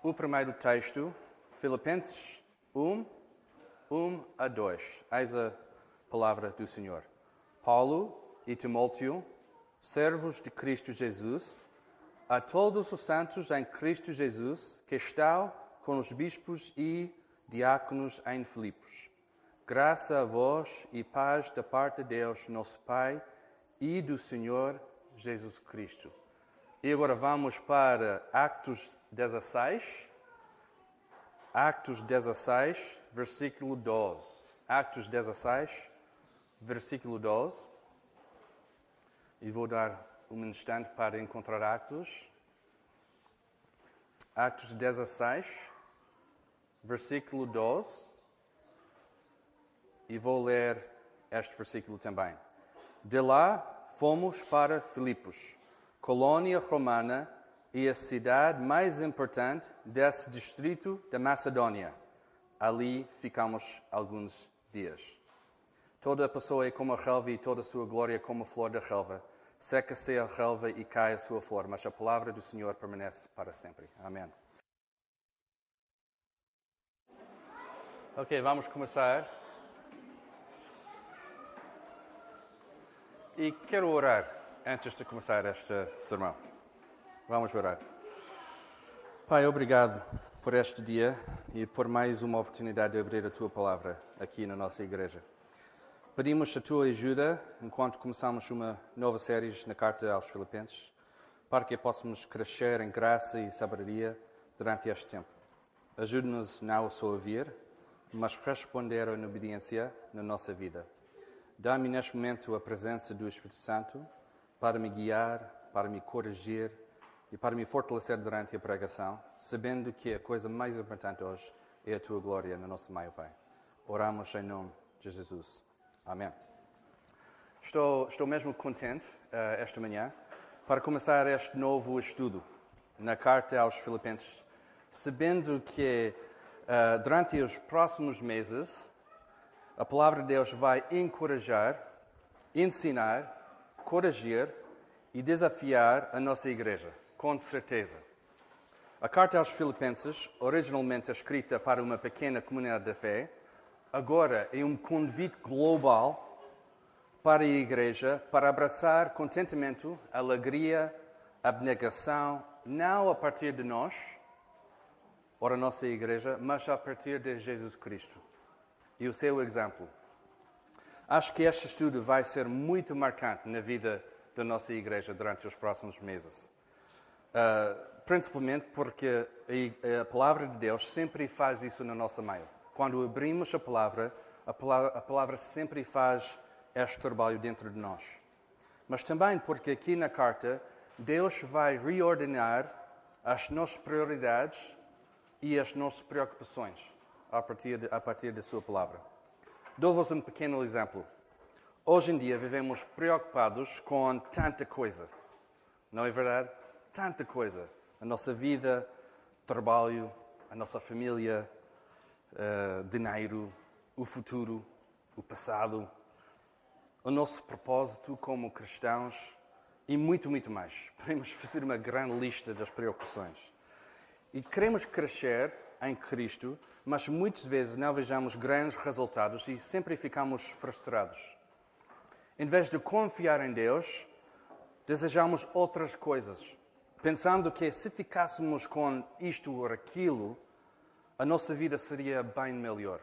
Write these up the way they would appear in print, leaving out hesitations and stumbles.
o primeiro texto, Filipenses 1, 1 a 2. Eis a palavra do Senhor. Paulo e Timóteo, servos de Cristo Jesus, a todos os santos em Cristo Jesus, que estão com os bispos e diáconos em Filipos. Graça a vós e paz da parte de Deus, nosso Pai, e do Senhor Jesus Cristo. E agora vamos para Atos 16. Atos 16, versículo 12. Atos 16, versículo 12. E vou dar um instante para encontrar Atos. Atos 16, versículo 12. E vou ler este versículo também. De lá fomos para Filipos, colônia romana e a cidade mais importante desse distrito da Macedônia. Ali ficamos alguns dias. Toda a pessoa é como a relva e toda a sua glória é como a flor da relva. Seca-se a relva e cai a sua flor, mas a palavra do Senhor permanece para sempre. Amém. Ok, vamos começar. E quero orar antes de começar este sermão. Vamos orar. Pai, obrigado por este dia e por mais uma oportunidade de abrir a Tua Palavra aqui na nossa igreja. Pedimos a Tua ajuda enquanto começamos uma nova série na Carta aos Filipenses, para que possamos crescer em graça e sabedoria durante este tempo. Ajude-nos não só a ouvir, mas responder em obediência na nossa vida. Dá-me neste momento a presença do Espírito Santo para me guiar, para me corrigir e para me fortalecer durante a pregação, sabendo que a coisa mais importante hoje é a Tua glória no nosso meio, Pai. Oramos em nome de Jesus. Amém. Estou mesmo contente esta manhã para começar este novo estudo na Carta aos Filipenses, sabendo que durante os próximos meses a palavra de Deus vai encorajar, ensinar, corrigir e desafiar a nossa igreja, com certeza. A Carta aos Filipenses, originalmente escrita para uma pequena comunidade de fé, agora é um convite global para a igreja para abraçar contentamento, alegria, abnegação, não a partir de nós, ou a nossa igreja, mas a partir de Jesus Cristo e o seu exemplo. Acho que este estudo vai ser muito marcante na vida da nossa igreja durante os próximos meses. Principalmente porque a palavra de Deus sempre faz isso no nosso meio. Quando abrimos a palavra sempre faz este trabalho dentro de nós. Mas também porque aqui na carta, Deus vai reordenar as nossas prioridades e as nossas preocupações a partir da sua palavra. Dou-vos um pequeno exemplo. Hoje em dia vivemos preocupados com tanta coisa. Não é verdade? Tanta coisa. A nossa vida, trabalho, a nossa família, dinheiro, o futuro, o passado, o nosso propósito como cristãos e muito, muito mais. Podemos fazer uma grande lista das preocupações. E queremos crescer em Cristo, mas muitas vezes não vejamos grandes resultados e sempre ficamos frustrados. Em vez de confiar em Deus, desejamos outras coisas, pensando que se ficássemos com isto ou aquilo, a nossa vida seria bem melhor.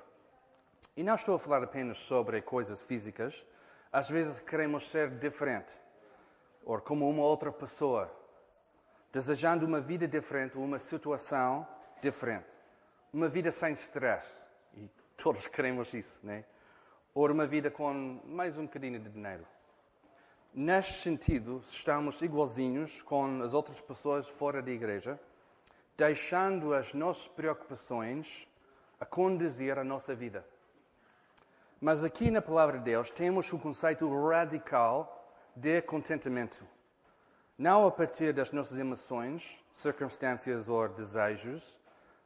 E não estou a falar apenas sobre coisas físicas. Às vezes queremos ser diferente, ou como uma outra pessoa, desejando uma vida diferente, uma situação diferente. Uma vida sem stress, e todos queremos isso, né? Ou uma vida com mais um bocadinho de dinheiro. Neste sentido, estamos igualzinhos com as outras pessoas fora da igreja, deixando as nossas preocupações a conduzir a nossa vida. Mas aqui na Palavra de Deus temos um conceito radical de contentamento. Não a partir das nossas emoções, circunstâncias ou desejos,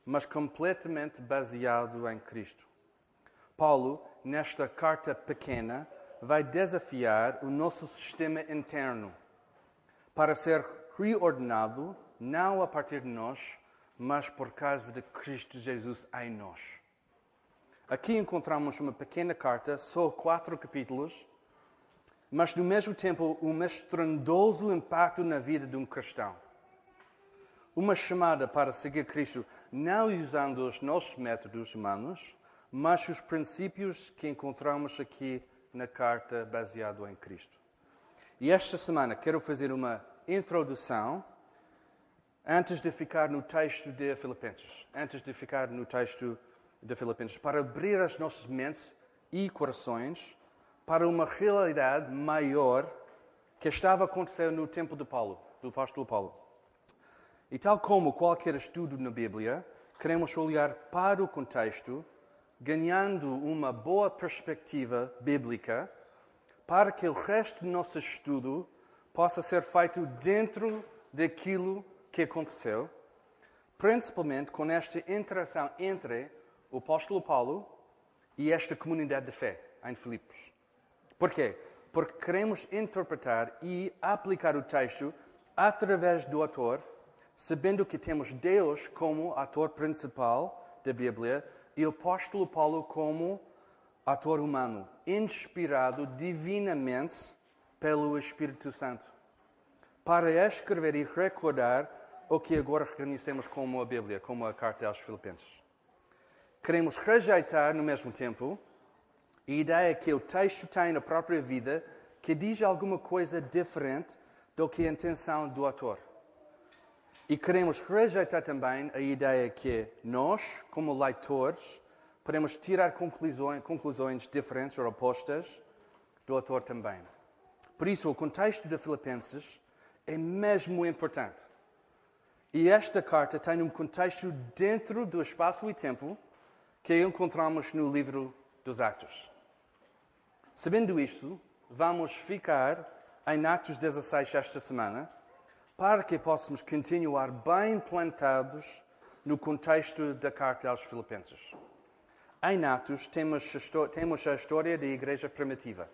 mas completamente baseado em Cristo. Paulo, nesta carta pequena, vai desafiar o nosso sistema interno para ser reordenado, não a partir de nós, mas por causa de Cristo Jesus em nós. Aqui encontramos uma pequena carta, só 4 capítulos, mas no mesmo tempo um estrondoso impacto na vida de um cristão. Uma chamada para seguir Cristo, não usando os nossos métodos humanos, mas os princípios que encontramos aqui na carta baseado em Cristo. E esta semana quero fazer uma introdução antes de ficar no texto de Filipenses. Para abrir as nossas mentes e corações para uma realidade maior que estava acontecendo no tempo de Paulo, do apóstolo Paulo. E tal como qualquer estudo na Bíblia, queremos olhar para o contexto, ganhando uma boa perspectiva bíblica, para que o resto do nosso estudo possa ser feito dentro daquilo que aconteceu, principalmente com esta interação entre o apóstolo Paulo e esta comunidade de fé em Filipos. Por quê? Porque queremos interpretar e aplicar o texto através do autor, sabendo que temos Deus como ator principal da Bíblia e o apóstolo Paulo como ator humano, inspirado divinamente pelo Espírito Santo, para escrever e recordar o que agora reconhecemos como a Bíblia, como a carta aos Filipenses. Queremos rejeitar, no mesmo tempo, a ideia que o texto tem na própria vida que diz alguma coisa diferente do que a intenção do autor. E queremos rejeitar também a ideia que nós, como leitores, podemos tirar conclusões diferentes ou opostas do autor também. Por isso, o contexto de Filipenses é mesmo importante. E esta carta tem um contexto dentro do espaço e tempo que encontramos no livro dos Atos. Sabendo isto, vamos ficar em Atos 16 esta semana, para que possamos continuar bem plantados no contexto da carta aos Filipenses. Em Atos temos a história da igreja primitiva,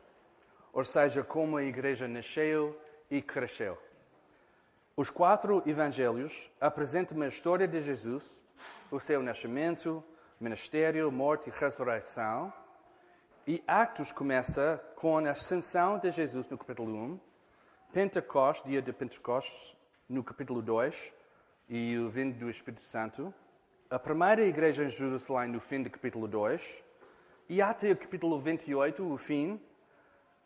ou seja, como a igreja nasceu e cresceu. Os 4 evangelhos apresentam a história de Jesus, o seu nascimento, ministério, morte e ressurreição. E Atos começa com a ascensão de Jesus no capítulo 1, Pentecostes, dia de Pentecostes, no capítulo 2, e o vindo do Espírito Santo, a primeira igreja em Jerusalém no fim do capítulo 2, e até o capítulo 28, o fim,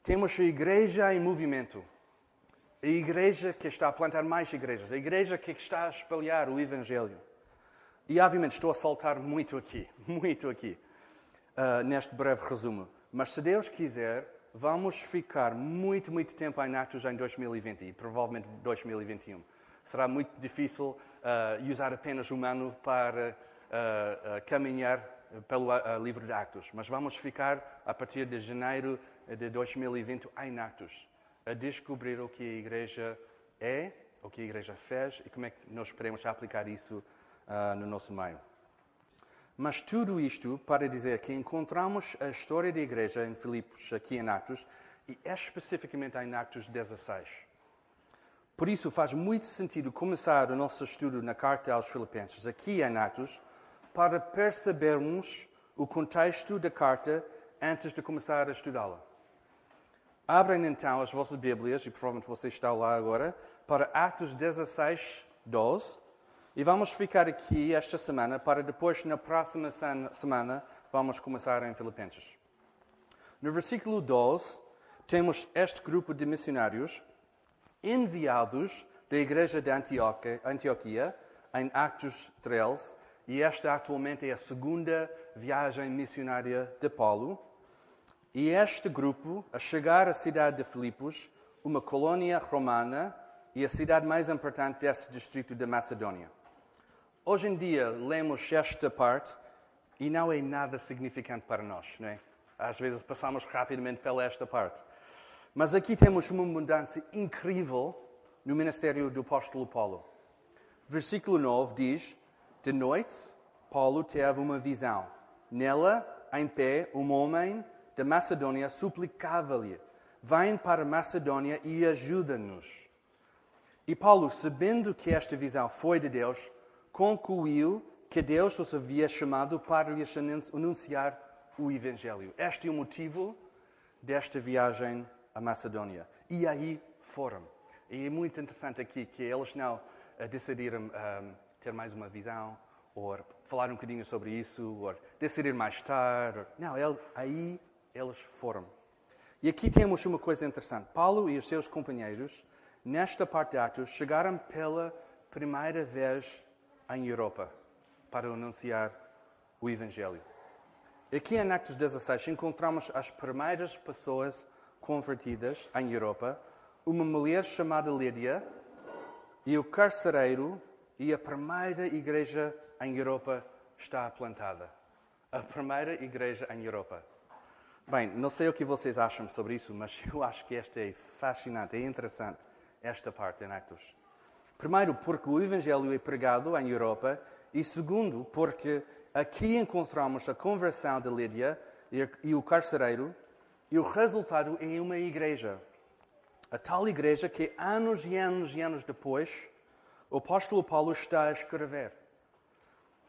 temos a igreja em movimento. A igreja que está a plantar mais igrejas, a igreja que está a espalhar o Evangelho. E obviamente estou a saltar muito aqui, neste breve resumo. Mas se Deus quiser, vamos ficar muito tempo em Atos em 2020 e provavelmente 2021. Será muito difícil usar apenas um ano para caminhar pelo livro de Atos. Mas vamos ficar a partir de janeiro de 2020 em Atos, a descobrir o que a igreja é, o que a igreja fez e como é que nós podemos aplicar isso no nosso meio. Mas tudo isto para dizer que encontramos a história da igreja em Filipos, aqui em Atos, e especificamente em Atos 16. Por isso faz muito sentido começar o nosso estudo na carta aos Filipenses, aqui em Atos, para percebermos o contexto da carta antes de começar a estudá-la. Abrem então as vossas Bíblias, e provavelmente você está lá agora, para Atos 16, 12. E vamos ficar aqui esta semana para depois, na próxima semana, vamos começar em Filipenses. No versículo 12, temos este grupo de missionários enviados da igreja de Antioquia, em Atos 13, e esta atualmente é a segunda viagem missionária de Paulo. E este grupo, a chegar à cidade de Filipos, uma colônia romana e a cidade mais importante desse distrito da Macedônia. Hoje em dia, lemos esta parte e não é nada significante para nós, não é? Às vezes passamos rapidamente pela esta parte. Mas aqui temos uma mudança incrível no ministério do apóstolo Paulo. Versículo 9 diz: de noite, Paulo teve uma visão. Nela, em pé, um homem da Macedônia suplicava-lhe: vem para a Macedônia e ajuda-nos. E Paulo, sabendo que esta visão foi de Deus, concluiu que Deus os havia chamado para lhes anunciar o Evangelho. Este é o motivo desta viagem à Macedónia. E aí foram. E é muito interessante aqui que eles não decidiram ter mais uma visão, ou falar um bocadinho sobre isso, ou decidir mais tarde. Não, aí eles foram. E aqui temos uma coisa interessante. Paulo e os seus companheiros, nesta parte de Atos, chegaram pela primeira vez em Europa para anunciar o Evangelho. Aqui em Atos 16 encontramos as primeiras pessoas convertidas em Europa, uma mulher chamada Lídia e o carcereiro, e a primeira igreja em Europa está plantada. A primeira igreja em Europa. Bem, não sei o que vocês acham sobre isso, mas eu acho que esta é fascinante, é interessante, esta parte em Atos. Primeiro, porque o Evangelho é pregado em Europa, e segundo, porque aqui encontramos a conversão de Lídia e o carcereiro, e o resultado é uma igreja. A tal igreja que anos e anos e anos depois, o apóstolo Paulo está a escrever.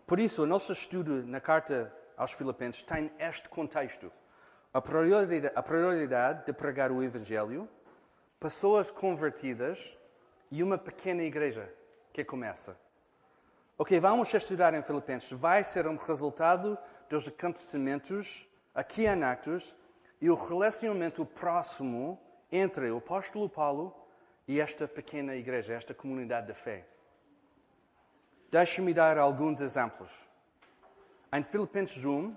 Por isso, o nosso estudo na carta aos Filipenses tem este contexto. A prioridade de pregar o Evangelho, pessoas convertidas e uma pequena igreja que começa. Ok, vamos estudar em Filipenses. Vai ser um resultado dos acontecimentos aqui em Atos e o relacionamento próximo entre o apóstolo Paulo e esta pequena igreja, esta comunidade de fé. Deixe-me dar alguns exemplos. Em Filipenses 1,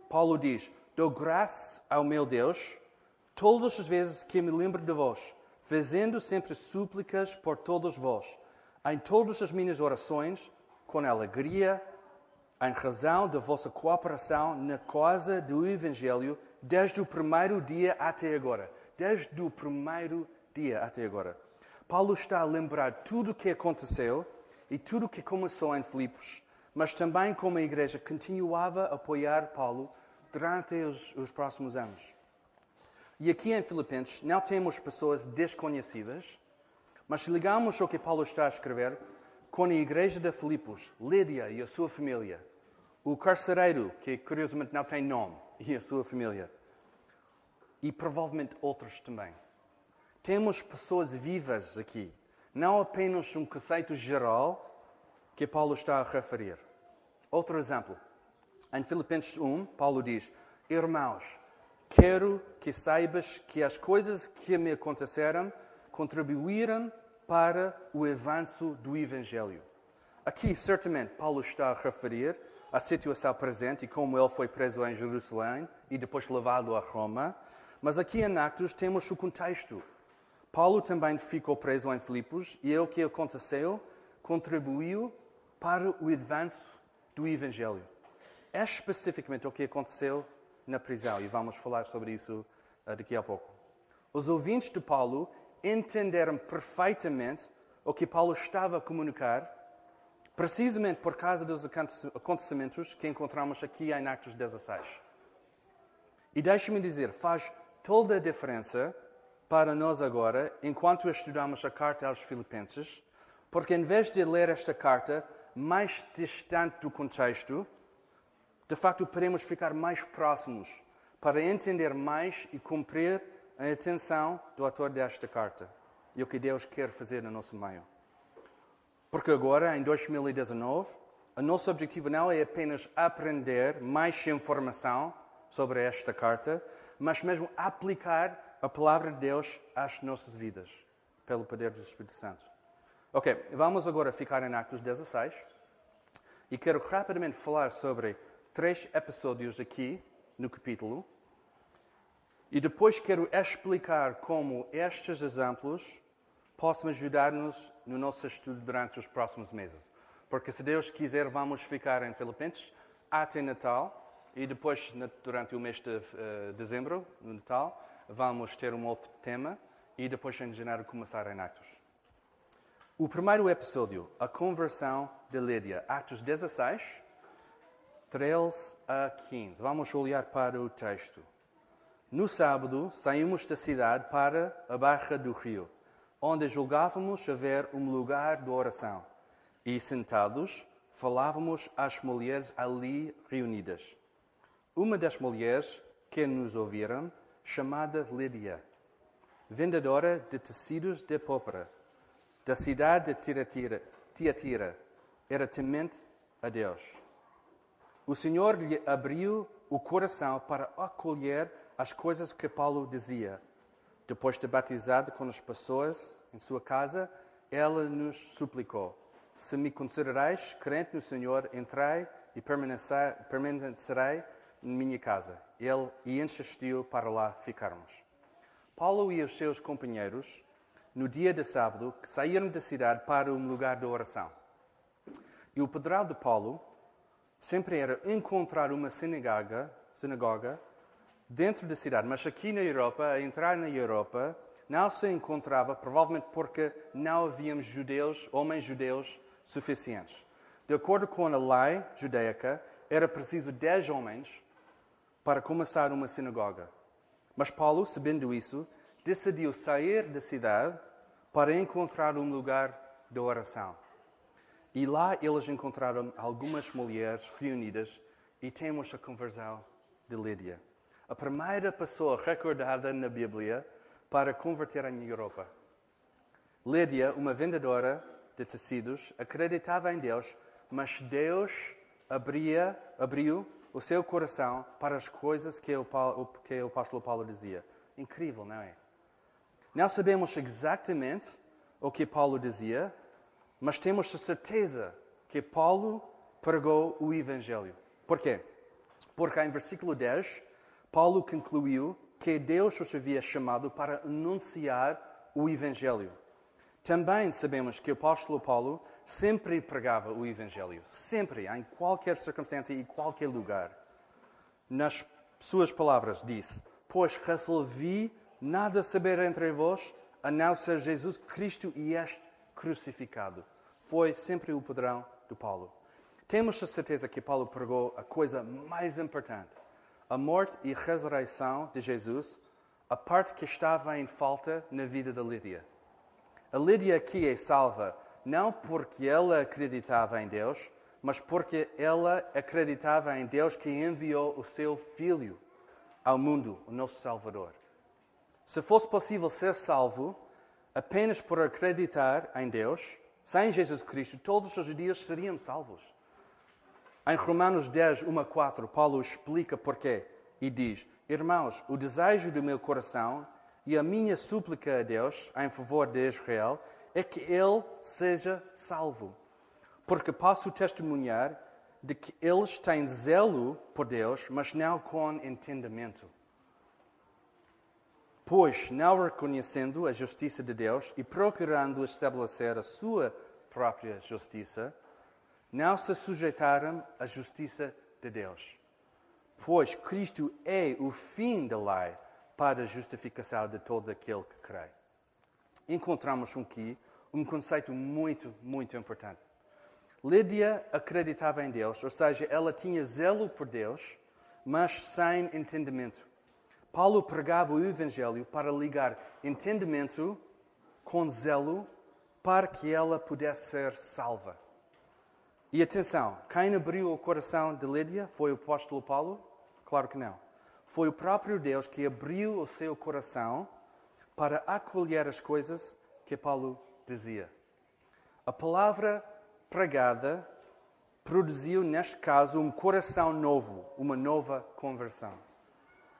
Paulo diz: dou graça ao meu Deus todas as vezes que me lembro de vós, fazendo sempre súplicas por todos vós, em todas as minhas orações, com alegria, em razão da vossa cooperação na causa do Evangelho, desde o primeiro dia até agora. Desde o primeiro dia até agora. Paulo está a lembrar tudo o que aconteceu e tudo o que começou em Filipos, mas também como a igreja continuava a apoiar Paulo durante os próximos anos. E aqui em Filipenses não temos pessoas desconhecidas, mas se ligamos ao que Paulo está a escrever com a igreja de Filipos, Lídia e a sua família, o carcereiro, que curiosamente não tem nome, e a sua família, e provavelmente outros também. Temos pessoas vivas aqui, não apenas um conceito geral que Paulo está a referir. Outro exemplo. Em Filipenses 1, Paulo diz: irmãos, quero que saibas que as coisas que me aconteceram contribuíram para o avanço do Evangelho. Aqui, certamente, Paulo está a referir à situação presente e como ele foi preso em Jerusalém e depois levado a Roma. Mas aqui em Atos temos o contexto. Paulo também ficou preso em Filipos e o que aconteceu contribuiu para o avanço do Evangelho. É especificamente o que aconteceu na prisão e vamos falar sobre isso daqui a pouco. Os ouvintes de Paulo entenderam perfeitamente o que Paulo estava a comunicar, precisamente por causa dos acontecimentos que encontramos aqui em Atos 16. E deixe-me dizer, faz toda a diferença para nós agora, enquanto estudamos a carta aos Filipenses, porque em vez de ler esta carta mais distante do contexto, de facto podemos ficar mais próximos para entender mais e cumprir a intenção do autor desta carta e o que Deus quer fazer no nosso meio. Porque agora, em 2019, o nosso objetivo não é apenas aprender mais informação sobre esta carta, mas mesmo aplicar a palavra de Deus às nossas vidas, pelo poder do Espírito Santo. Ok, vamos agora ficar em Atos 16 e quero rapidamente falar sobre 3 episódios aqui no capítulo e depois quero explicar como estes exemplos possam ajudar-nos no nosso estudo durante os próximos meses. Porque se Deus quiser, vamos ficar em Filipenses até Natal. E depois, durante o mês de dezembro, no Natal, vamos ter um outro tema e depois em janeiro começar em Atos. O primeiro episódio, a conversão de Lídia, Atos 16, 13 a 15. Vamos olhar para o texto. No sábado, saímos da cidade para a Barra do Rio, onde julgávamos haver um lugar de oração. E sentados, falávamos às mulheres ali reunidas. Uma das mulheres que nos ouviram, chamada Lídia, vendedora de tecidos de púrpura, da cidade de Tiatira, era temente a Deus. O Senhor lhe abriu o coração para acolher as coisas que Paulo dizia. Depois de batizado com as pessoas em sua casa, ela nos suplicou: se me considerais crente no Senhor, entrai e permanecerei em minha casa. Ele insistiu para lá ficarmos. Paulo e os seus companheiros, no dia de sábado, saíram da cidade para um lugar de oração. E o padrão de Paulo sempre era encontrar uma sinagoga dentro da cidade. Mas aqui na Europa, a entrar na Europa, não se encontrava, provavelmente porque não havíamos homens judeus suficientes. De acordo com a lei judaica, era preciso 10 homens para começar uma sinagoga. Mas Paulo, sabendo isso, decidiu sair da cidade para encontrar um lugar de oração. E lá eles encontraram algumas mulheres reunidas e temos a conversão de Lídia, a primeira pessoa recordada na Bíblia para converter em Europa. Lídia, uma vendedora de tecidos, acreditava em Deus, mas Deus abriu o seu coração para as coisas que o apóstolo Paulo dizia. Incrível, não é? Não sabemos exatamente o que Paulo dizia, mas temos a certeza que Paulo pregou o Evangelho. Por quê? Porque em versículo 10, Paulo concluiu que Deus os havia chamado para anunciar o Evangelho. Também sabemos que o apóstolo Paulo sempre pregava o Evangelho. Sempre, em qualquer circunstância e qualquer lugar. Nas suas palavras disse: pois resolvi nada saber entre vós, a não ser Jesus Cristo e este crucificado. Foi sempre o padrão de Paulo. Temos a certeza que Paulo pregou a coisa mais importante: a morte e ressurreição de Jesus, a parte que estava em falta na vida de Lídia. A Lídia aqui é salva não porque ela acreditava em Deus, mas porque ela acreditava em Deus que enviou o seu Filho ao mundo, o nosso Salvador. Se fosse possível ser salvo apenas por acreditar em Deus, sem Jesus Cristo, todos os dias seríamos salvos. Em Romanos 10, 1 a 4, Paulo explica porquê e diz: irmãos, o desejo do meu coração e a minha súplica a Deus em favor de Israel é que ele seja salvo. Porque posso testemunhar de que eles têm zelo por Deus, mas não com entendimento. Pois, não reconhecendo a justiça de Deus e procurando estabelecer a sua própria justiça, não se sujeitaram à justiça de Deus. Pois Cristo é o fim da lei para a justificação de todo aquele que crê. Encontramos aqui um conceito muito, muito importante. Lídia acreditava em Deus, ou seja, ela tinha zelo por Deus, mas sem entendimento. Paulo pregava o Evangelho para ligar entendimento com zelo para que ela pudesse ser salva. E atenção, quem abriu o coração de Lídia foi o apóstolo Paulo? Claro que não. Foi o próprio Deus que abriu o seu coração para acolher as coisas que Paulo dizia. A palavra pregada produziu, neste caso, um coração novo, uma nova conversão.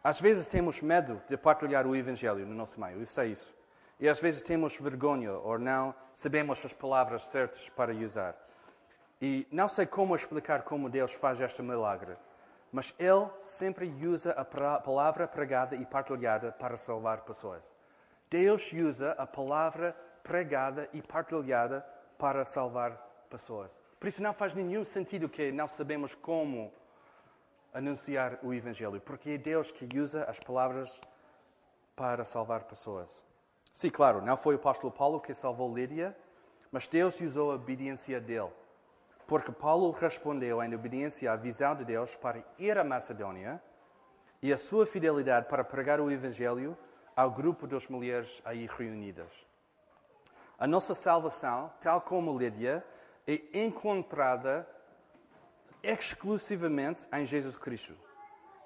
Às vezes temos medo de partilhar o Evangelho no nosso meio, eu sei isso. E às vezes temos vergonha ou não sabemos as palavras certas para usar. E não sei como explicar como Deus faz este milagre, mas Ele sempre usa a palavra pregada e partilhada para salvar pessoas. Deus usa a palavra pregada e partilhada para salvar pessoas. Por isso não faz nenhum sentido que não sabemos como anunciar o Evangelho, porque é Deus que usa as palavras para salvar pessoas. Sim, claro, não foi o apóstolo Paulo que salvou Lídia, mas Deus usou a obediência dele. Porque Paulo respondeu em obediência à visão de Deus para ir à Macedônia e a sua fidelidade para pregar o Evangelho ao grupo das mulheres aí reunidas. A nossa salvação, tal como Lídia, é encontrada exclusivamente em Jesus Cristo.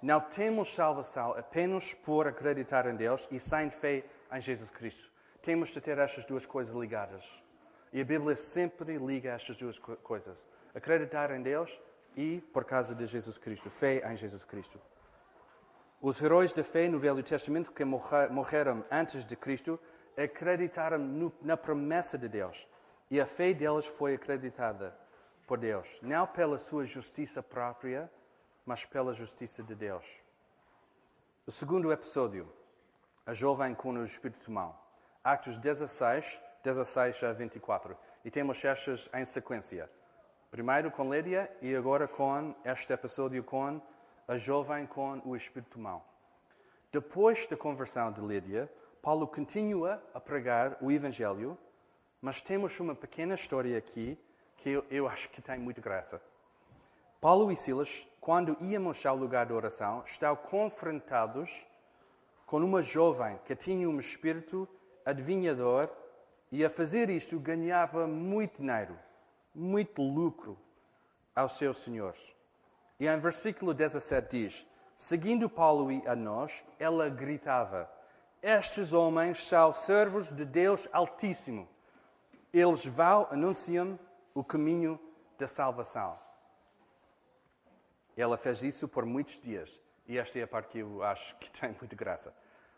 Não temos salvação apenas por acreditar em Deus e sem fé em Jesus Cristo. Temos de ter estas duas coisas ligadas. E a Bíblia sempre liga estas duas coisas. Acreditar em Deus e por causa de Jesus Cristo. Fé em Jesus Cristo. Os heróis da fé no Velho Testamento que morreram antes de Cristo acreditaram na promessa de Deus. E a fé deles foi acreditada por Deus. Não pela sua justiça própria, mas pela justiça de Deus. O segundo episódio, a jovem com o espírito mau. Atos 16 a 24. E temos estas em sequência. Primeiro com Lídia e agora com este episódio com a jovem com o espírito mau. Depois da conversão de Lídia, Paulo continua a pregar o Evangelho, mas temos uma pequena história aqui que eu acho que tem muita graça. Paulo e Silas, quando íamos ao lugar de oração, estão confrontados com uma jovem que tinha um espírito adivinhador e a fazer isto ganhava muito dinheiro, muito lucro aos seus senhores. E em versículo 17 diz, seguindo Paulo e a nós, ela gritava, estes homens são servos de Deus Altíssimo. Eles vão anunciam o caminho da salvação. Ela fez isso por muitos dias. E esta é a parte que eu acho que tem muita graça.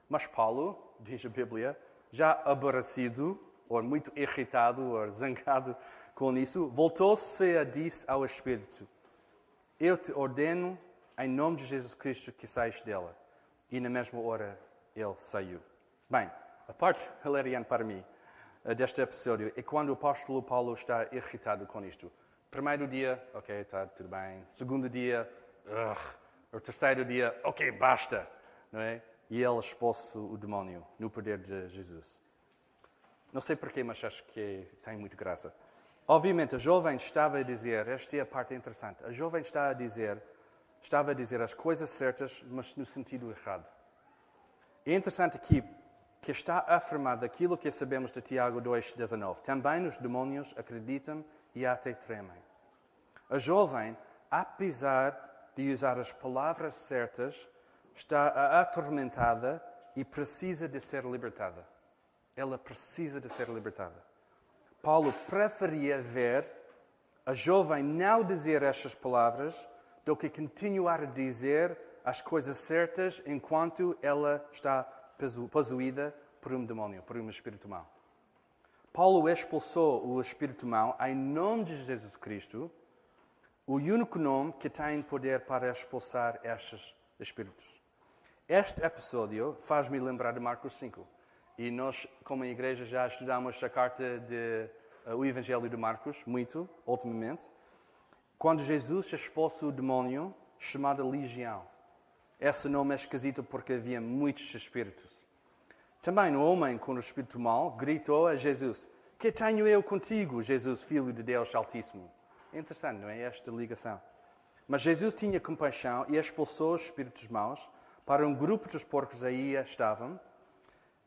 Mas Paulo, diz a Bíblia, já aborrecido, ou muito irritado, ou zangado com isso, voltou-se e disse ao Espírito, eu te ordeno, em nome de Jesus Cristo, que saias dela. E na mesma hora ele saiu. Bem, a parte hilariante para mim deste episódio é quando o apóstolo Paulo está irritado com isto. Primeiro dia, ok, está tudo bem. Segundo dia, o terceiro dia, ok, basta. Não é? E ele expulsa o demónio no poder de Jesus. Não sei porquê, mas acho que tem muita graça. Obviamente, a jovem estava a dizer, esta é a parte interessante, a jovem estava a dizer as coisas certas, mas no sentido errado. É interessante aqui que está afirmado aquilo que sabemos de Tiago 2,19. Também os demónios acreditam e até tremem. A jovem, apesar de usar as palavras certas, está atormentada e precisa de ser libertada. Ela precisa de ser libertada. Paulo preferia ver a jovem não dizer estas palavras do que continuar a dizer as coisas certas enquanto ela está possuída por um demónio, por um espírito mau. Paulo expulsou o espírito mau em nome de Jesus Cristo, o único nome que tem poder para expulsar estes espíritos. Este episódio faz-me lembrar de Marcos 5. E nós, como igreja, já estudamos a carta o Evangelho de Marcos, muito, ultimamente. Quando Jesus expulsa o demónio chamado Legião. Esse nome é esquisito porque havia muitos espíritos. Também o homem com o espírito mau gritou a Jesus, que tenho eu contigo, Jesus, Filho de Deus Altíssimo. É interessante, não é? Esta ligação. Mas Jesus tinha compaixão e expulsou os espíritos maus para um grupo dos porcos aí estavam.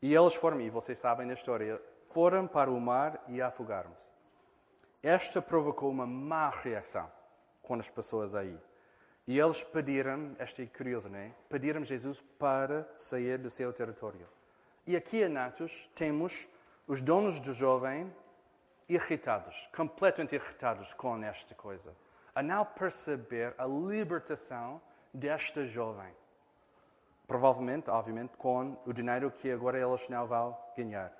E eles foram, e vocês sabem da história, foram para o mar e afogaram-se. Esta provocou uma má reação com as pessoas aí. E eles pediram, esta é curiosa, não é? Pediram Jesus para sair do seu território. E aqui em Atos temos os donos do jovem irritados, completamente irritados com esta coisa. A não perceber a libertação desta jovem. Provavelmente, obviamente, com o dinheiro que agora eles não vão ganhar.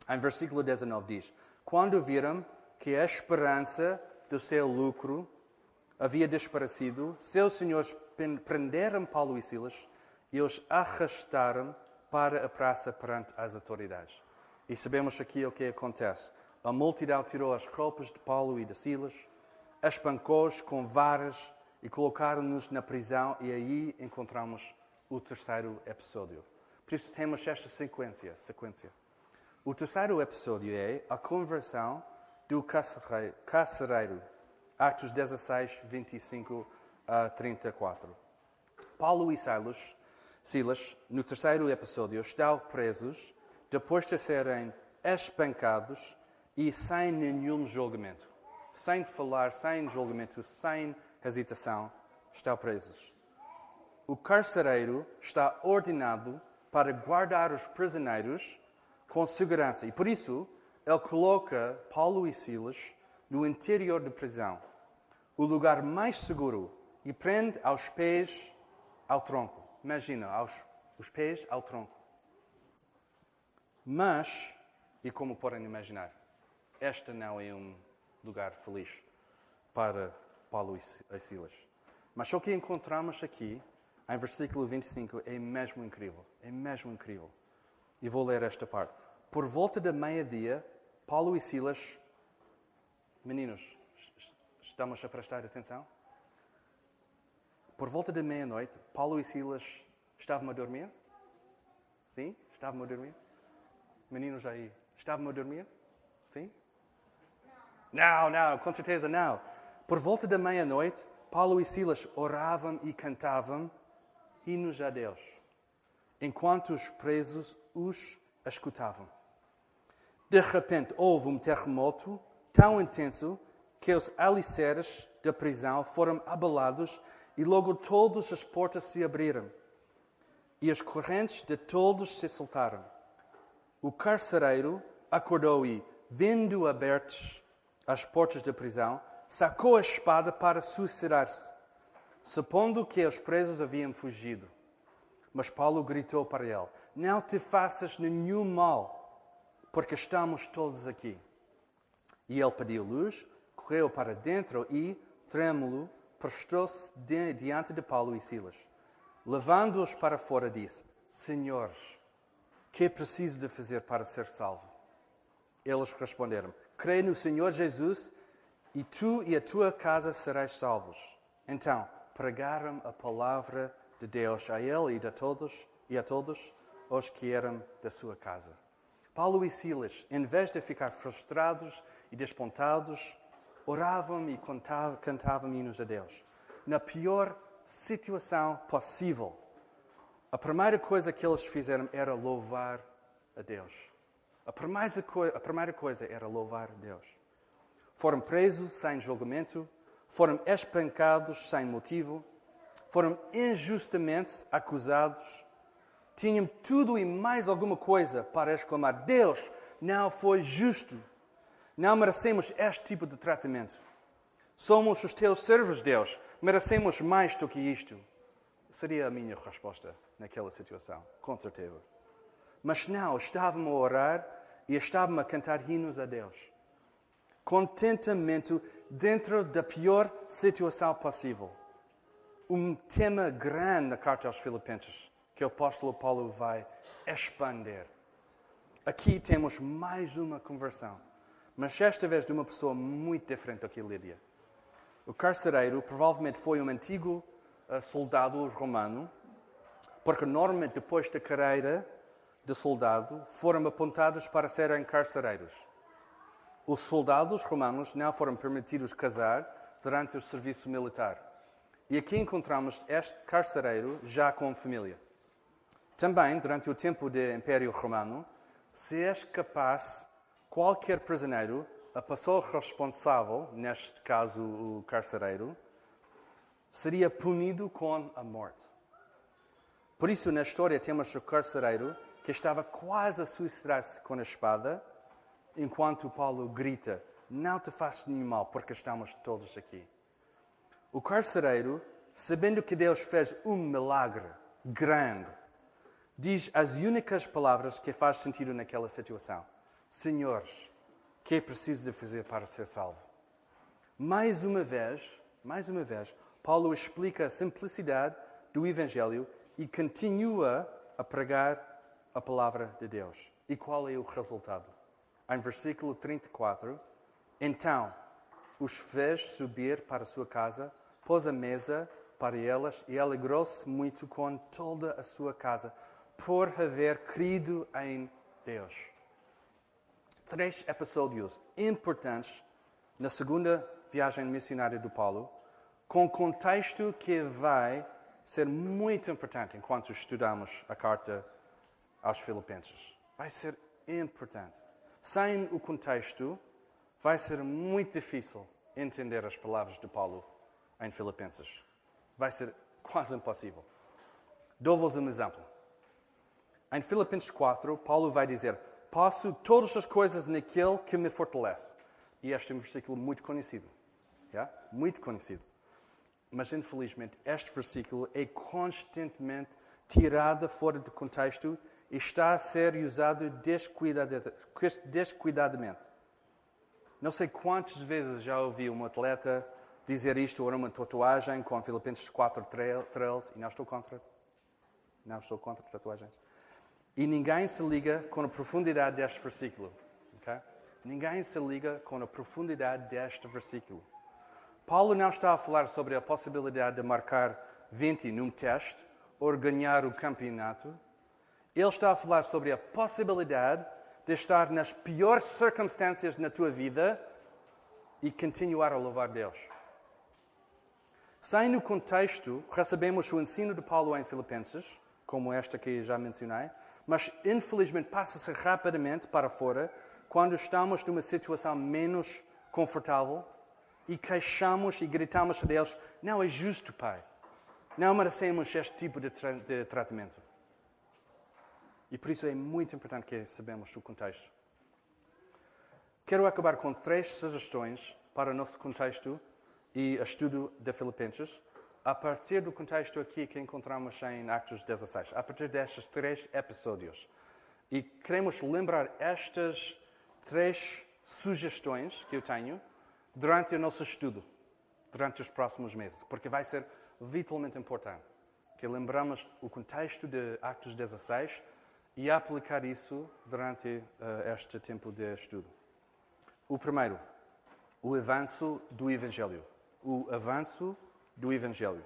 Em versículo 19 diz, quando viram que a esperança do seu lucro havia desaparecido, seus senhores prenderam Paulo e Silas e os arrastaram para a praça perante as autoridades. E sabemos aqui o que acontece. A multidão tirou as roupas de Paulo e de Silas, espancou-os com varas e colocaram-nos na prisão e aí encontramos o terceiro episódio. Por isso temos esta sequência. O terceiro episódio é a conversão do carcereiro. Atos 16, 25 a 34. Paulo e Silas, no terceiro episódio, estão presos depois de serem espancados e sem nenhum julgamento. Sem falar, sem julgamento, sem hesitação, estão presos. O carcereiro está ordenado para guardar os prisioneiros com segurança. E por isso, ele coloca Paulo e Silas no interior da prisão, o lugar mais seguro, e prende aos pés ao tronco. Imagina, os pés ao tronco. Mas, e como podem imaginar, este não é um lugar feliz para Paulo e Silas. Mas o que encontramos aqui, em versículo 25, é mesmo incrível. É mesmo incrível. E vou ler esta parte. Por volta da meia-dia, Paulo e Silas... Meninos, estamos a prestar atenção? Por volta da meia-noite, Paulo e Silas estavam a dormir? Sim? Estavam a dormir? Meninos aí, estavam a dormir? Sim? Não, com certeza não. Por volta da meia-noite, Paulo e Silas oravam e cantavam hinos a Deus, enquanto os presos os escutavam. De repente, houve um terremoto tão intenso que os alicerces da prisão foram abalados e logo todas as portas se abriram e as correntes de todos se soltaram. O carcereiro acordou e, vendo abertas as portas da prisão, sacou a espada para suicidar-se, supondo que os presos haviam fugido. Mas Paulo gritou para ele: não te faças nenhum mal, porque estamos todos aqui. E ele pediu luz, correu para dentro e, trêmulo, prostou-se diante de Paulo e Silas. Levando-os para fora, disse: Senhores, que é preciso de fazer para ser salvo? Eles responderam: crê no Senhor Jesus e tu e a tua casa sereis salvos. Então, pregaram a palavra de Deus a ele e a todos os que eram da sua casa. Paulo e Silas, em vez de ficar frustrados e despontados, oravam e cantavam hinos a Deus. Na pior situação possível, a primeira coisa que eles fizeram era louvar a Deus. A primeira coisa era louvar a Deus. Foram presos sem julgamento, foram espancados sem motivo, foram injustamente acusados, tinham tudo e mais alguma coisa para exclamar: Deus não foi justo. Não merecemos este tipo de tratamento. Somos os teus servos, Deus. Merecemos mais do que isto. Seria a minha resposta naquela situação, com certeza. Mas não, estavam a orar e estavam a cantar hinos a Deus. Contentamento dentro da pior situação possível. Um tema grande na carta aos Filipenses que o apóstolo Paulo vai expandir. Aqui temos mais uma conversão, mas esta vez de uma pessoa muito diferente do que Lídia. O carcereiro provavelmente foi um antigo soldado romano, porque normalmente depois da carreira de soldado foram apontados para serem carcereiros. Os soldados romanos não foram permitidos casar durante o serviço militar. E aqui encontramos este carcereiro já com família. Também, durante o tempo do Império Romano, se escapasse qualquer prisioneiro, a pessoa responsável, neste caso o carcereiro, seria punido com a morte. Por isso, na história, temos o carcereiro que estava quase a suicidar-se com a espada, enquanto Paulo grita: não te faças nenhum mal, porque estamos todos aqui. O carcereiro, sabendo que Deus fez um milagre grande, diz as únicas palavras que faz sentido naquela situação: Senhores, que é preciso de fazer para ser salvo? Mais uma vez, Paulo explica a simplicidade do Evangelho e continua a pregar a palavra de Deus. E qual é o resultado? Em versículo 34, então os fez subir para a sua casa, pôs a mesa para elas e alegrou-se muito com toda a sua casa, por haver crido em Deus. 3 episódios importantes na segunda viagem missionária do Paulo, com contexto que vai ser muito importante enquanto estudamos a carta aos Filipenses. Vai ser importante. Sem o contexto, vai ser muito difícil entender as palavras de Paulo em Filipenses. Vai ser quase impossível. Dou-vos um exemplo. Em Filipenses 4, Paulo vai dizer: posso todas as coisas naquele que me fortalece. E este é um versículo muito conhecido. Yeah? Muito conhecido. Mas, infelizmente, este versículo é constantemente tirado fora de contexto e está a ser usado descuidadamente. Não sei quantas vezes já ouvi um atleta dizer isto ou uma tatuagem com Filipenses 4 trails, e não estou contra tatuagens. E ninguém se liga com a profundidade deste versículo. Okay? Ninguém se liga com a profundidade deste versículo. Paulo não está a falar sobre a possibilidade de marcar 20 num teste ou ganhar o campeonato. Ele está a falar sobre a possibilidade de estar nas piores circunstâncias na tua vida e continuar a louvar Deus. Sem no contexto, recebemos o ensino de Paulo em Filipenses, como esta que já mencionei, mas infelizmente passa-se rapidamente para fora quando estamos numa situação menos confortável e queixamos e gritamos a Deus: não é justo, Pai. Não merecemos este tipo de tratamento. E por isso é muito importante que saibamos o contexto. Quero acabar com 3 sugestões para o nosso contexto e estudo de Filipenses, a partir do contexto aqui que encontramos em Atos 16, a partir destes 3 episódios. E queremos lembrar estas 3 sugestões que eu tenho durante o nosso estudo, durante os próximos meses, porque vai ser vitalmente importante que lembramos o contexto de Atos 16 e aplicar isso durante este tempo de estudo. O primeiro, o avanço do Evangelho. O avanço do Evangelho.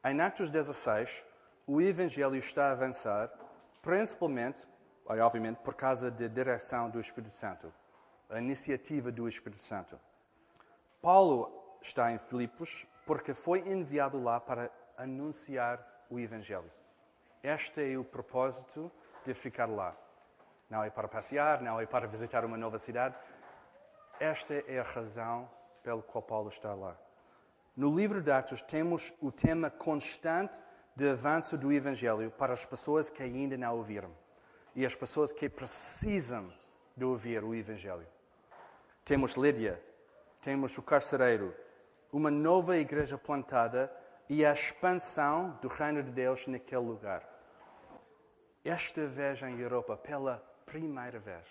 Em Atos 16, o Evangelho está a avançar, principalmente, obviamente, por causa da direção do Espírito Santo, a iniciativa do Espírito Santo. Paulo está em Filipos porque foi enviado lá para anunciar o Evangelho. Este é o propósito de ficar lá. Não é para passear, não é para visitar uma nova cidade. Esta é a razão pela qual Paulo está lá. No livro de Atos temos o tema constante de avanço do Evangelho para as pessoas que ainda não ouviram e as pessoas que precisam de ouvir o Evangelho. Temos Lídia, temos o carcereiro, uma nova igreja plantada e a expansão do reino de Deus naquele lugar. Esta vez em Europa, pela primeira vez.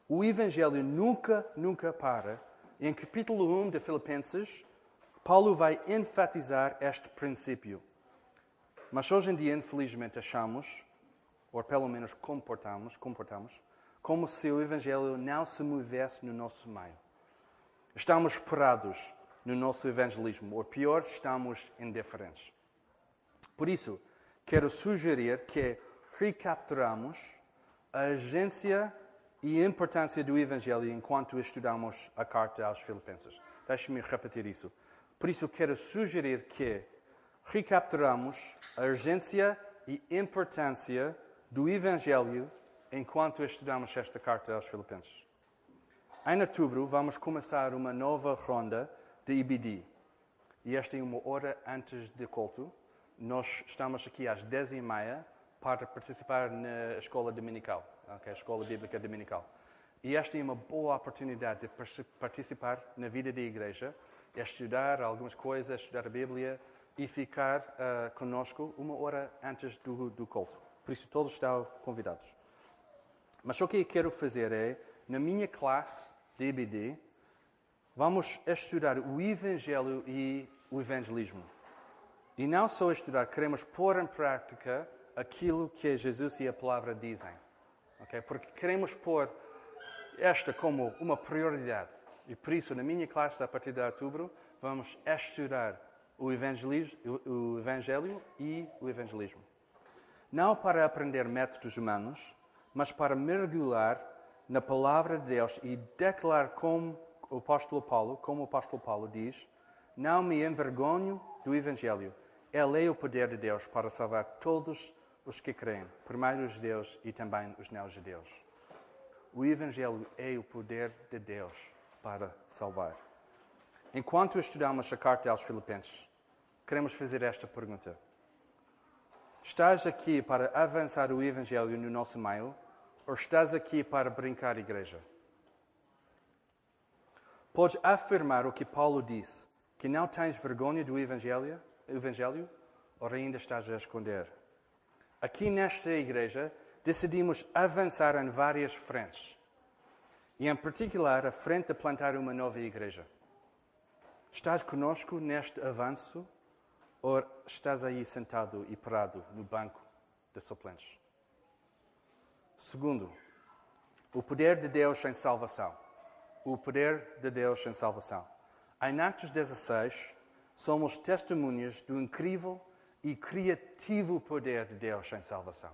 O Evangelho nunca para. Em capítulo 1 de Filipenses, Paulo vai enfatizar este princípio. Mas hoje em dia, infelizmente, achamos, ou pelo menos comportamos, como se o Evangelho não se movesse no nosso meio. Estamos parados no nosso evangelismo, ou pior, estamos indiferentes. Por isso, quero sugerir que recapturamos a urgência e a importância do Evangelho enquanto estudamos a carta aos Filipenses. Deixe-me repetir isso. Por isso, quero sugerir que recapturamos a urgência e importância do Evangelho enquanto estudamos esta carta aos Filipenses. Em outubro, vamos começar uma nova ronda de EBD. E esta é uma hora antes do culto. Nós estamos aqui às 10h30 para participar na escola dominical, a escola bíblica dominical. E esta é uma boa oportunidade de participar na vida da igreja, estudar algumas coisas, estudar a Bíblia e ficar conosco uma hora antes do culto. Por isso, todos estão convidados. Mas o que eu quero fazer é, na minha classe de EBD, vamos estudar o Evangelho e o evangelismo. E não só estudar, queremos pôr em prática aquilo que Jesus e a palavra dizem. Okay? Porque queremos pôr esta como uma prioridade. E por isso, na minha classe, a partir de outubro, vamos estudar o Evangelho e o evangelismo. Não para aprender métodos humanos, mas para mergulhar na palavra de Deus e declarar como o apóstolo Paulo diz: não me envergonho do Evangelho. Ele é o poder de Deus para salvar todos os que creem, primeiro os judeus e também os não-judeus. O Evangelho é o poder de Deus para salvar. enquanto estudamos a carta aos Filipenses, queremos fazer esta pergunta. Estás aqui para avançar o Evangelho no nosso meio ou estás aqui para brincar igreja? Podes afirmar o que Paulo disse, que não tens vergonha do Evangelho ou ainda estás a esconder? Aqui nesta igreja decidimos avançar em várias frentes. E em particular a frente de plantar uma nova igreja. Estás conosco neste avanço ou estás aí sentado e parado no banco de suplentes? Segundo, o poder de Deus em salvação. O poder de Deus em salvação. Em Atos 16, somos testemunhas do incrível e criativo poder de Deus em salvação.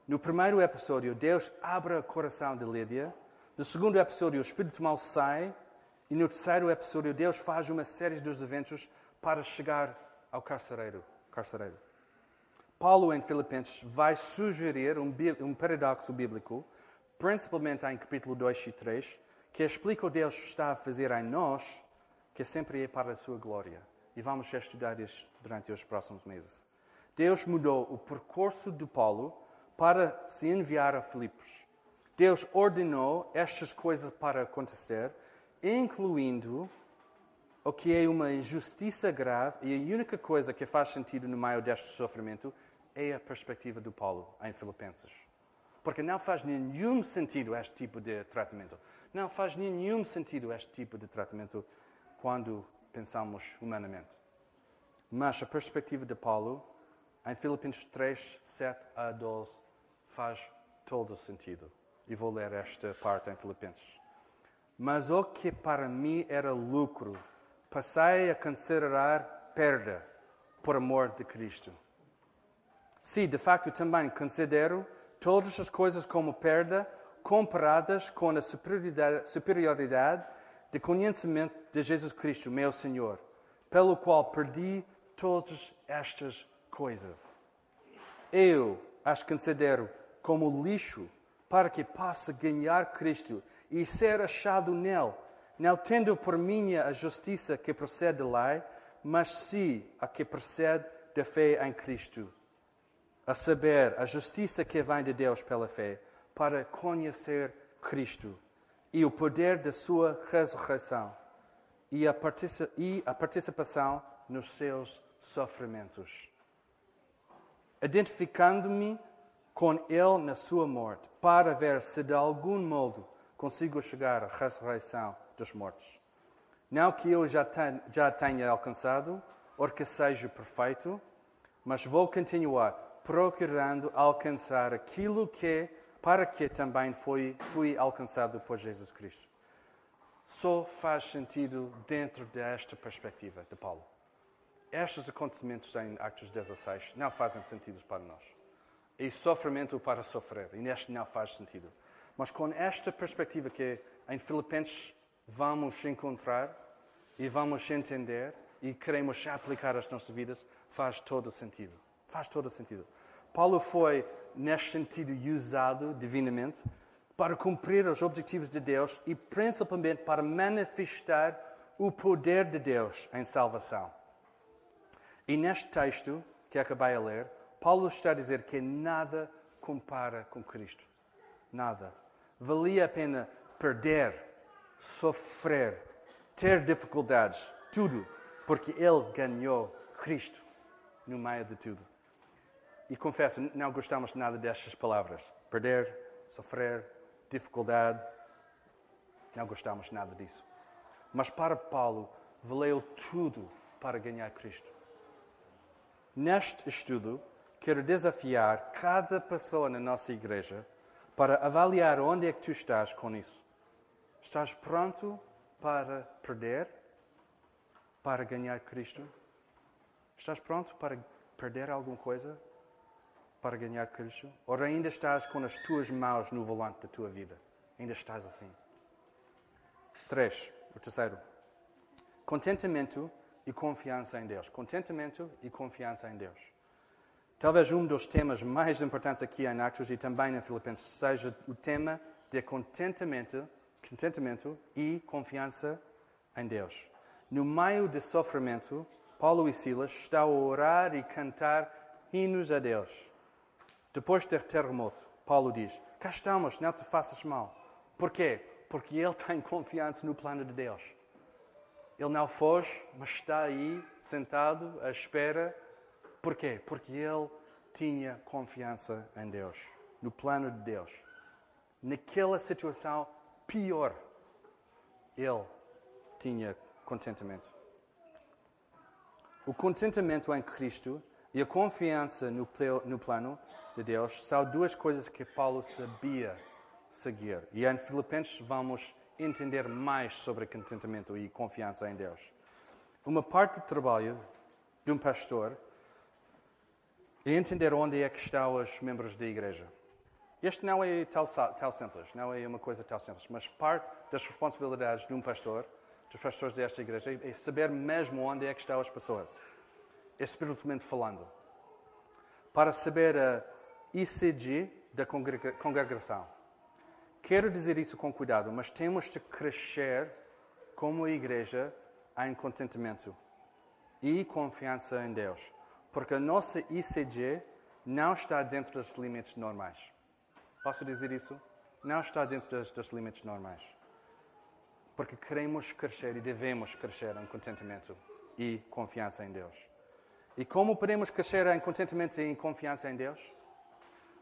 No primeiro episódio, Deus abre o coração de Lídia. No segundo episódio, o Espírito Mau sai. E no terceiro episódio, Deus faz uma série de eventos para chegar ao carcereiro. Paulo, em Filipenses, vai sugerir um paradoxo bíblico, principalmente em capítulo 2 e 3, que explica o que Deus está a fazer em nós, que sempre é para a sua glória. E vamos estudar isso durante os próximos meses. Deus mudou o percurso de Paulo para se enviar a Filipos. Deus ordenou estas coisas para acontecer, incluindo o que é uma injustiça grave, e a única coisa que faz sentido no meio deste sofrimento é a perspectiva do Paulo em Filipenses. Porque não faz nenhum sentido este tipo de tratamento. Não faz nenhum sentido este tipo de tratamento quando pensamos humanamente. Mas a perspectiva de Paulo, em Filipenses 3, 7 a 12, faz todo o sentido. E vou ler esta parte em Filipenses. Mas o que para mim era lucro, passei a considerar perda por amor de Cristo. Sim, de facto, também considero todas as coisas como perda comparadas com a superioridade de conhecimento de Jesus Cristo, meu Senhor, pelo qual perdi todas estas coisas. Eu as considero como lixo para que possa ganhar Cristo e ser achado nele, não tendo por minha a justiça que procede da lei, mas sim a que procede da fé em Cristo. A saber, a justiça que vem de Deus pela fé, para conhecer Cristo e o poder da sua ressurreição e a participação nos seus sofrimentos, identificando-me com ele na sua morte, para ver se de algum modo consigo chegar à ressurreição dos mortos. Não que eu já tenha alcançado, ou que seja perfeito, mas vou continuar procurando alcançar aquilo para que também fui alcançado por Jesus Cristo. Só faz sentido dentro desta perspectiva de Paulo. Estes acontecimentos em Atos 16 não fazem sentido para nós. É sofrimento para sofrer, e neste não faz sentido. Mas com esta perspectiva que em Filipenses vamos encontrar e vamos entender e queremos aplicar às nossas vidas, faz todo sentido. Faz todo sentido. Paulo foi, neste sentido, usado divinamente para cumprir os objetivos de Deus e principalmente para manifestar o poder de Deus em salvação. E neste texto que acabei de ler, Paulo está a dizer que nada compara com Cristo. Nada. Valia a pena perder, sofrer, ter dificuldades, tudo, porque ele ganhou Cristo no meio de tudo. E confesso, não gostamos nada destas palavras. Perder, sofrer, dificuldade. Não gostamos nada disso. Mas para Paulo, valeu tudo para ganhar Cristo. Neste estudo, quero desafiar cada pessoa na nossa igreja para avaliar onde é que tu estás com isso. Estás pronto para perder, para ganhar Cristo? Estás pronto para perder alguma coisa, para ganhar Cristo? Ou ainda estás com as tuas mãos no volante da tua vida? Ainda estás assim? 3. O terceiro. Contentamento e confiança em Deus. Contentamento e confiança em Deus. Talvez um dos temas mais importantes aqui em Atos e também em Filipenses seja o tema de contentamento e confiança em Deus. No meio do sofrimento, Paulo e Silas estão a orar e cantar hinos a Deus. Depois do terremoto, Paulo diz: cá estamos, não te faças mal. Porquê? Porque ele tem confiança no plano de Deus. Ele não foge, mas está aí, sentado, à espera. Porquê? Porque ele tinha confiança em Deus, no plano de Deus. Naquela situação pior, ele tinha contentamento. O contentamento em Cristo e a confiança no plano de Deus são duas coisas que Paulo sabia seguir. E em Filipenses vamos entender mais sobre contentamento e confiança em Deus. Uma parte do trabalho de um pastor é entender onde é que estão os membros da igreja. Este não é tal simples, não é uma coisa tão simples, mas parte das responsabilidades de um pastor, dos pastores desta igreja, é saber mesmo onde é que estão as pessoas, espiritualmente falando, para saber a ICG da congregação. Quero dizer isso com cuidado, mas temos de crescer como igreja em contentamento e confiança em Deus, porque a nossa ICG não está dentro dos limites normais. Posso dizer isso? Não está dentro dos limites normais. Porque queremos crescer e devemos crescer em contentamento e confiança em Deus. E como podemos crescer em contentamento e em confiança em Deus?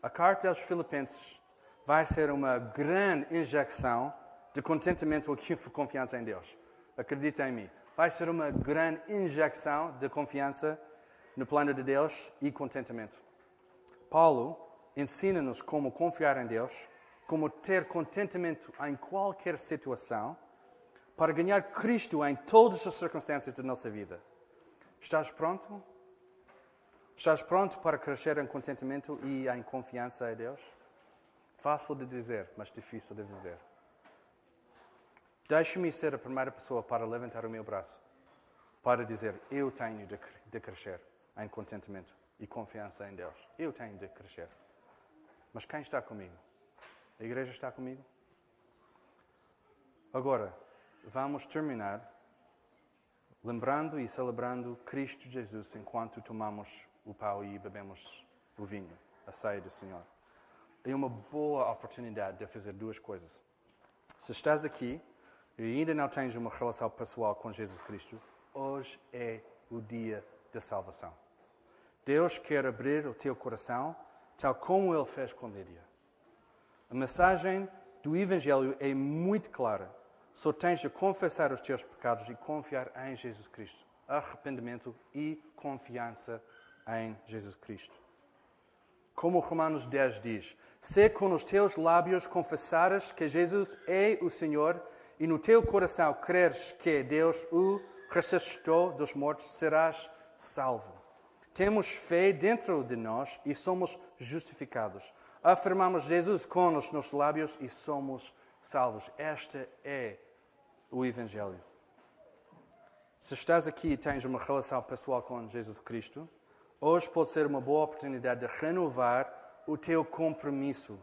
A carta aos Filipenses vai ser uma grande injeção de contentamento e confiança em Deus. Acredita em mim. Vai ser uma grande injeção de confiança no plano de Deus e contentamento. Paulo ensina-nos como confiar em Deus, como ter contentamento em qualquer situação, para ganhar Cristo em todas as circunstâncias da nossa vida. Estás pronto? Estás pronto para crescer em contentamento e em confiança em Deus? Fácil de dizer, mas difícil de viver. Deixe-me ser a primeira pessoa para levantar o meu braço, para dizer: eu tenho de crescer em contentamento e confiança em Deus. Eu tenho de crescer. Mas quem está comigo? A igreja está comigo? Agora, vamos terminar lembrando e celebrando Cristo Jesus enquanto tomamos o pão e bebemos o vinho, a ceia do Senhor. É uma boa oportunidade de fazer duas coisas. Se estás aqui e ainda não tens uma relação pessoal com Jesus Cristo, hoje é o dia da salvação. Deus quer abrir o teu coração, tal como Ele fez com Lídia. A mensagem do Evangelho é muito clara. Só tens de confessar os teus pecados e confiar em Jesus Cristo. Arrependimento e confiança em Jesus Cristo. Como Romanos 10 diz: se com os teus lábios confessares que Jesus é o Senhor e no teu coração creres que Deus o ressuscitou dos mortos, serás salvo. Temos fé dentro de nós e somos justificados. Afirmamos Jesus com os nossos lábios e somos salvos. Este é o Evangelho. Se estás aqui e tens uma relação pessoal com Jesus Cristo, hoje pode ser uma boa oportunidade de renovar o teu compromisso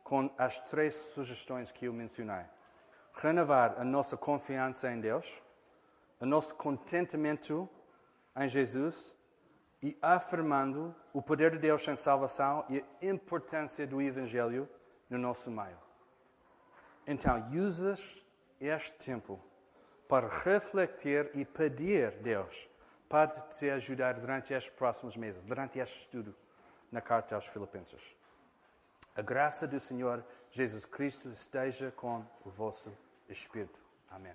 com as 3 sugestões que eu mencionei. Renovar a nossa confiança em Deus, o nosso contentamento em Jesus e afirmando o poder de Deus em salvação e a importância do Evangelho no nosso meio. Então, usas este tempo para refletir e pedir Deus para te ajudar durante estes próximos meses, durante este estudo na carta aos Filipenses. A graça do Senhor Jesus Cristo esteja com o vosso espírito. Amém.